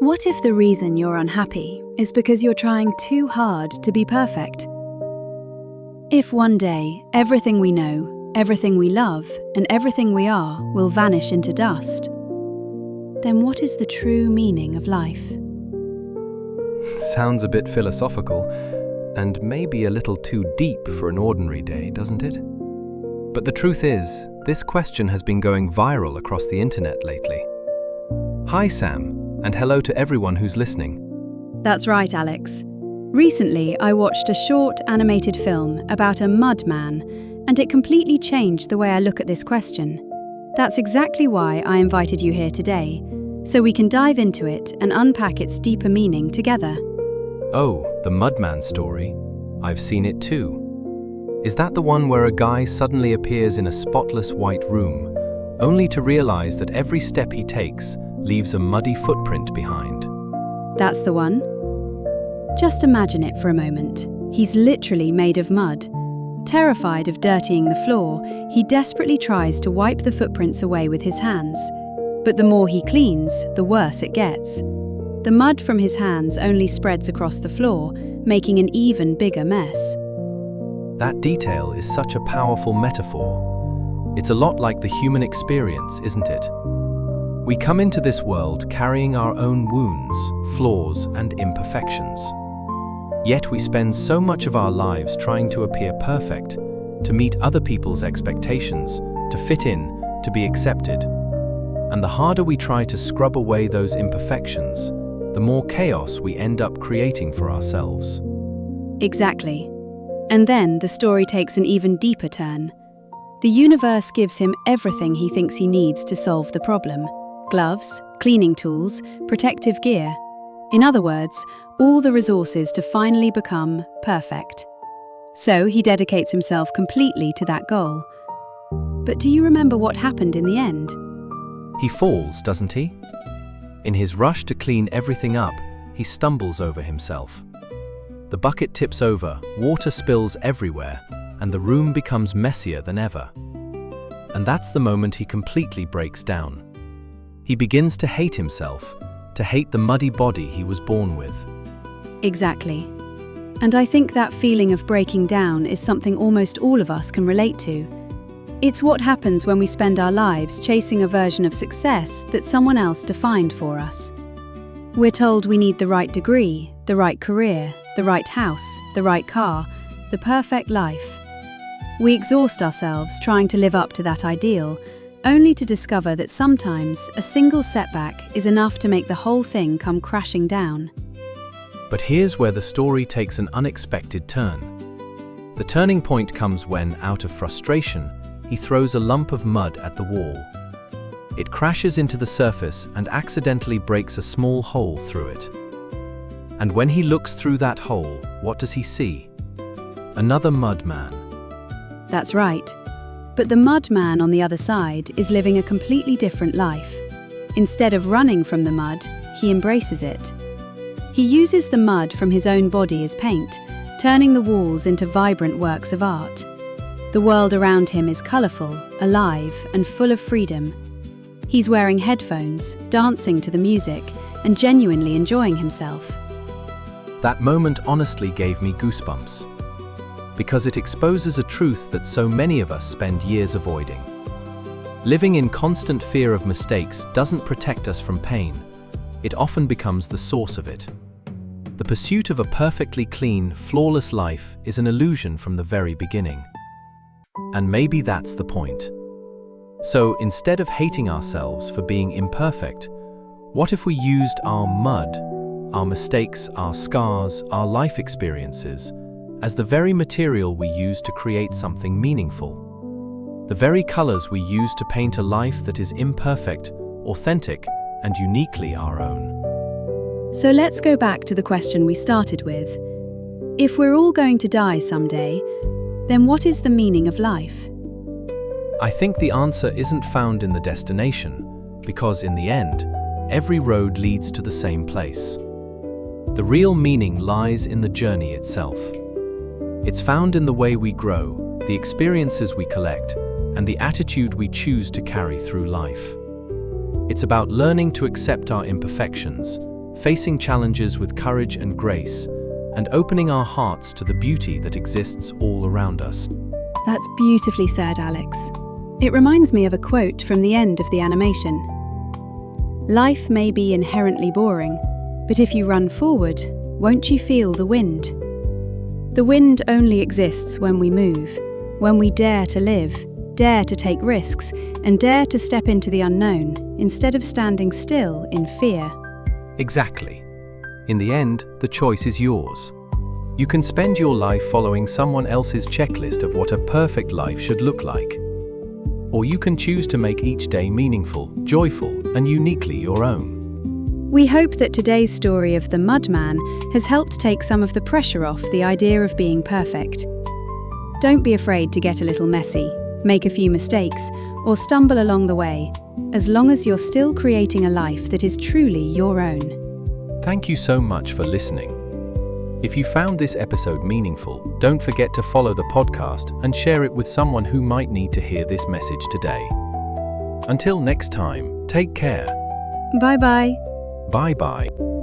What if the reason you're unhappy is because you're trying too hard to be perfect? If one day everything we know, everything we love, and everything we are will vanish into dust, then what is the true meaning of life? Sounds a bit philosophical, and maybe a little too deep for an ordinary day, doesn't it? But the truth is, this question has been going viral across the internet lately. Hi Sam, and hello to everyone who's listening. That's right, Alex. Recently, I watched a short animated film about a mud man, and it completely changed the way I look at this question. That's exactly why I invited you here today, so we can dive into it and unpack its deeper meaning together. Oh, the Mudman story. I've seen it too. Is that the one where a guy suddenly appears in a spotless white room, only to realize that every step he takes leaves a muddy footprint behind? That's the one. Just imagine it for a moment. He's literally made of mud. Terrified of dirtying the floor, he desperately tries to wipe the footprints away with his hands. But the more he cleans, the worse it gets. The mud from his hands only spreads across the floor, making an even bigger mess. That detail is such a powerful metaphor. It's a lot like the human experience, isn't it? We come into this world carrying our own wounds, flaws, and imperfections. Yet we spend so much of our lives trying to appear perfect, to meet other people's expectations, to fit in, to be accepted. And the harder we try to scrub away those imperfections, the more chaos we end up creating for ourselves. Exactly. And then the story takes an even deeper turn. The universe gives him everything he thinks he needs to solve the problem. Gloves, cleaning tools, protective gear. In other words, all the resources to finally become perfect. So he dedicates himself completely to that goal. But do you remember what happened in the end? He falls, doesn't he? In his rush to clean everything up, he stumbles over himself. The bucket tips over, water spills everywhere, and the room becomes messier than ever. And that's the moment he completely breaks down. He begins to hate himself, to hate the muddy body he was born with. Exactly. And I think that feeling of breaking down is something almost all of us can relate to. It's what happens when we spend our lives chasing a version of success that someone else defined for us. We're told we need the right degree, the right career, the right house, the right car, the perfect life. We exhaust ourselves trying to live up to that ideal, only to discover that sometimes a single setback is enough to make the whole thing come crashing down. But here's where the story takes an unexpected turn. The turning point comes when, out of frustration, he throws a lump of mud at the wall. It crashes into the surface and accidentally breaks a small hole through it. And when he looks through that hole, what does he see? Another mud man. That's right. But the mud man on the other side is living a completely different life. Instead of running from the mud, he embraces it. He uses the mud from his own body as paint, turning the walls into vibrant works of art. The world around him is colourful, alive, and full of freedom. He's wearing headphones, dancing to the music, and genuinely enjoying himself. That moment honestly gave me goosebumps, because it exposes a truth that so many of us spend years avoiding. Living in constant fear of mistakes doesn't protect us from pain. It often becomes the source of it. The pursuit of a perfectly clean, flawless life is an illusion from the very beginning. And maybe that's the point. So instead of hating ourselves for being imperfect, what if we used our mud, our mistakes, our scars, our life experiences, as the very material we use to create something meaningful? The very colors we use to paint a life that is imperfect, authentic, and uniquely our own. So let's go back to the question we started with. If we're all going to die someday, then what is the meaning of life? I think the answer isn't found in the destination, because in the end, every road leads to the same place. The real meaning lies in the journey itself. It's found in the way we grow, the experiences we collect, and the attitude we choose to carry through life. It's about learning to accept our imperfections, facing challenges with courage and grace, and opening our hearts to the beauty that exists all around us. That's beautifully said, Alex. It reminds me of a quote from the end of the animation. Life may be inherently boring, but if you run forward, won't you feel the wind? The wind only exists when we move, when we dare to live, dare to take risks, and dare to step into the unknown, instead of standing still in fear. Exactly. In the end, the choice is yours. You can spend your life following someone else's checklist of what a perfect life should look like. Or you can choose to make each day meaningful, joyful, and uniquely your own. We hope that today's story of the Mudman has helped take some of the pressure off the idea of being perfect. Don't be afraid to get a little messy, make a few mistakes, or stumble along the way, as long as you're still creating a life that is truly your own. Thank you so much for listening. If you found this episode meaningful, don't forget to follow the podcast and share it with someone who might need to hear this message today. Until next time, take care. Bye-bye. Bye-bye.